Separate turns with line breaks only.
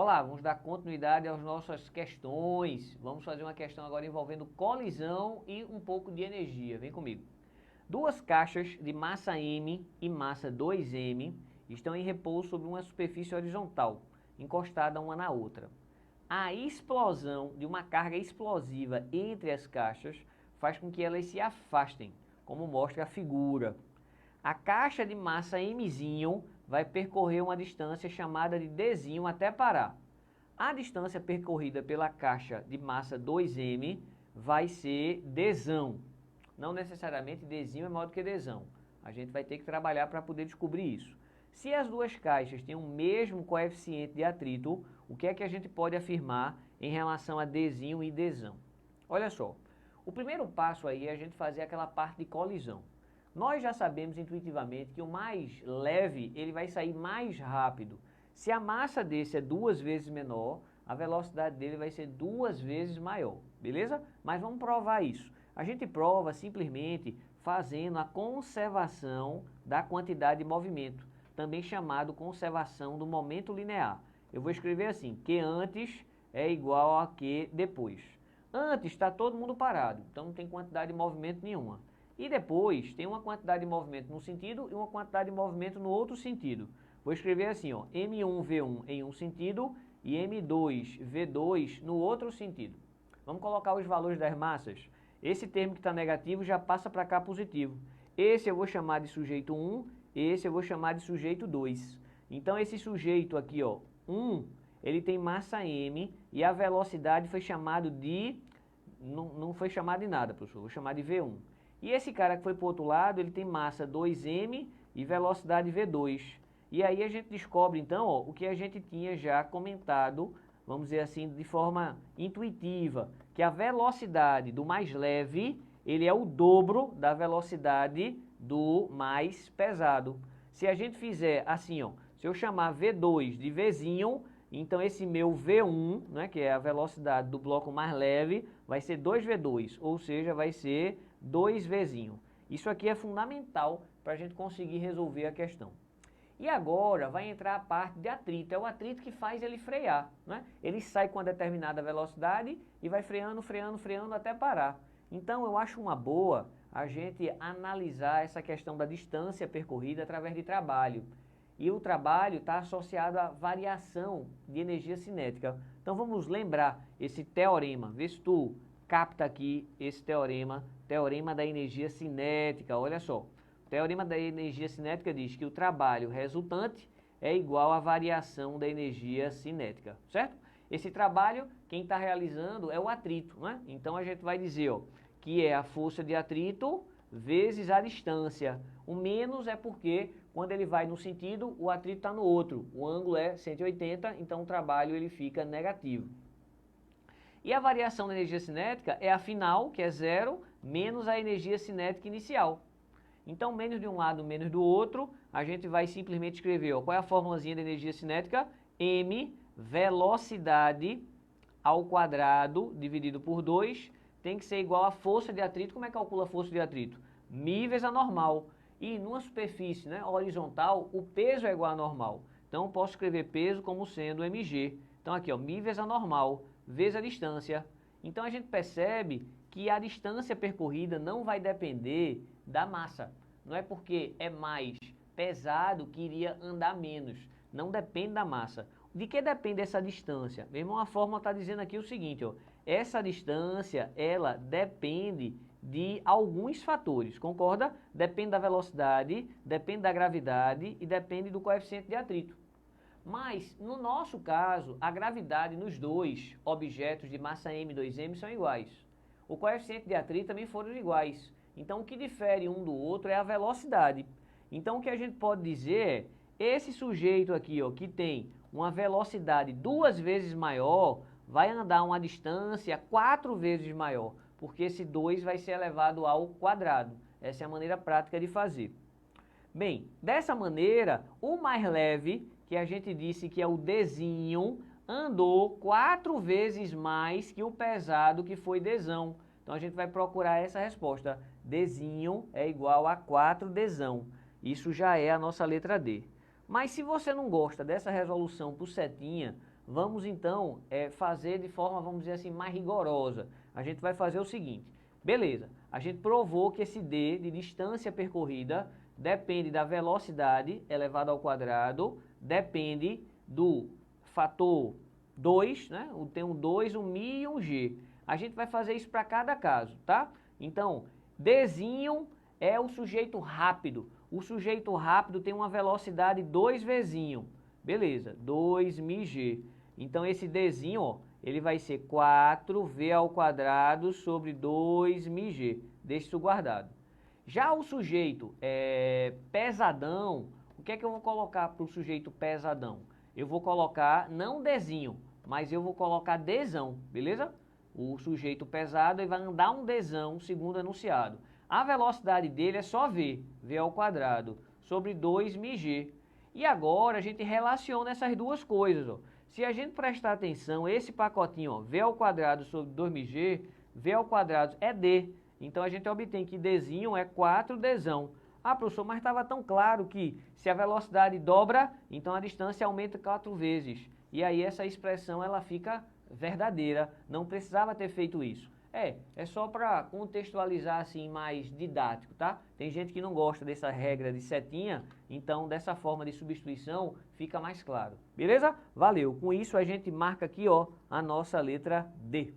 Olá, vamos dar continuidade às nossas questões. Vamos fazer uma questão agora envolvendo colisão e um pouco de energia. Vem comigo. Duas caixas de massa M e massa 2M estão em repouso sobre uma superfície horizontal, encostada uma na outra. A explosão de uma carga explosiva entre as caixas faz com que elas se afastem, como mostra a figura. A caixa de massa Mzinho vai percorrer uma distância chamada de Dzinho até parar. A distância percorrida pela caixa de massa 2M vai ser Dzão. Não necessariamente Dzinho é maior do que Dzão. A gente vai ter que trabalhar para poder descobrir isso. Se as duas caixas têm o mesmo coeficiente de atrito, o que é que a gente pode afirmar em relação a Dzinho e Dzão? Olha só, o primeiro passo aí é a gente fazer aquela parte de colisão. Nós já sabemos intuitivamente que o mais leve ele vai sair mais rápido. Se a massa desse é 2 vezes menor, a velocidade dele vai ser 2 vezes maior, beleza? Mas vamos provar isso. A gente prova simplesmente fazendo a conservação da quantidade de movimento, também chamado conservação do momento linear. Eu vou escrever assim, que antes é igual a que depois. Antes está todo mundo parado, então não tem quantidade de movimento nenhuma. E depois tem uma quantidade de movimento num sentido e uma quantidade de movimento no outro sentido. Vou escrever assim, ó, M1V1 em um sentido e M2V2 no outro sentido. Vamos colocar os valores das massas. Esse termo que está negativo já passa para cá positivo. Esse eu vou chamar de sujeito 1, esse eu vou chamar de sujeito 2. Então esse sujeito aqui, ó, 1, ele tem massa M e a velocidade foi chamado de... Não foi chamado de nada, professor, vou chamar de V1. E esse cara que foi para o outro lado, ele tem massa 2m e velocidade v2. E aí a gente descobre então ó, o que a gente tinha já comentado, vamos dizer assim, de forma intuitiva, que a velocidade do mais leve, ele é o dobro da velocidade do mais pesado. Se a gente fizer assim, ó, se eu chamar v2 de vzinho, então esse meu v1, né, que é a velocidade do bloco mais leve, vai ser 2v2, ou seja, vai ser 2Vzinho. Isso aqui é fundamental para a gente conseguir resolver a questão. E agora vai entrar a parte de atrito. É o atrito que faz ele frear, né? Ele sai com uma determinada velocidade e vai freando, freando, freando até parar. Então eu acho uma boa a gente analisar essa questão da distância percorrida através de trabalho. E o trabalho está associado à variação de energia cinética. Então vamos lembrar esse teorema. Vê se tu capta aqui esse teorema, teorema da energia cinética. Olha só, o teorema da energia cinética diz que o trabalho resultante é igual à variação da energia cinética, certo? Esse trabalho, quem está realizando é o atrito, né? Então a gente vai dizer ó, que é a força de atrito vezes a distância. O menos é porque quando ele vai num sentido, o atrito está no outro. O ângulo é 180, então o trabalho ele fica negativo. E a variação da energia cinética é a final, que é 0, menos a energia cinética inicial. Então, menos de um lado, menos do outro, a gente vai simplesmente escrever, ó, qual é a formulazinha da energia cinética? M, velocidade ao quadrado, dividido por 2, tem que ser igual à força de atrito. Como é que calcula a força de atrito? Mi vezes a normal. E numa superfície, né, horizontal, o peso é igual a normal. Então, eu posso escrever peso como sendo mg. Então, aqui, ó, mi vezes a normal, vezes a distância. Então a gente percebe que a distância percorrida não vai depender da massa. Não é porque é mais pesado que iria andar menos. Não depende da massa. De que depende essa distância? Mesmo a fórmula está dizendo aqui o seguinte, ó, essa distância ela depende de alguns fatores, concorda? Depende da velocidade, depende da gravidade e depende do coeficiente de atrito. Mas, no nosso caso, a gravidade nos dois objetos de massa M e 2M são iguais. O coeficiente de atrito também foram iguais. Então, o que difere um do outro é a velocidade. Então, o que a gente pode dizer é, esse sujeito aqui, ó, que tem uma velocidade 2 vezes maior, vai andar uma distância 4 vezes maior, porque esse 2 vai ser elevado ao quadrado. Essa é a maneira prática de fazer. Bem, dessa maneira, o mais leve, que a gente disse que é o Dzinho, andou 4 vezes mais que o pesado, que foi Dzão. Então a gente vai procurar essa resposta. Dzinho é igual a 4 Dzão. Isso já é a nossa letra D. Mas se você não gosta dessa resolução por setinha, vamos então fazer de forma, vamos dizer assim, mais rigorosa. A gente vai fazer o seguinte, beleza, a gente provou que esse d de distância percorrida depende da velocidade elevada ao quadrado, depende do fator 2, né? Tem um 2, um μ e um g. A gente vai fazer isso para cada caso, tá? Então, dzinho é o sujeito rápido. O sujeito rápido tem uma velocidade 2v, beleza, 2μg. Então, esse dzinho, ó, ele vai ser 4v ao quadrado sobre 2μg. Deixa isso guardado. Já o sujeito pesadão, o que é que eu vou colocar para o sujeito pesadão? Eu vou colocar, não dzinho, mas eu vou colocar dzão, beleza? O sujeito pesado ele vai andar um dzão, segundo enunciado. A velocidade dele é só v ao quadrado, sobre 2μg. E agora a gente relaciona essas duas coisas, ó. Se a gente prestar atenção, esse pacotinho, ó, v ao quadrado sobre 2μg, v ao quadrado é d. Então a gente obtém que dzinho é 4dzão. Ah, professor, mas estava tão claro que se a velocidade dobra, então a distância aumenta 4 vezes. E aí essa expressão ela fica verdadeira, não precisava ter feito isso. É só para contextualizar assim mais didático, tá? Tem gente que não gosta dessa regra de setinha, então dessa forma de substituição fica mais claro. Beleza? Valeu. Com isso a gente marca aqui, ó, a nossa letra D.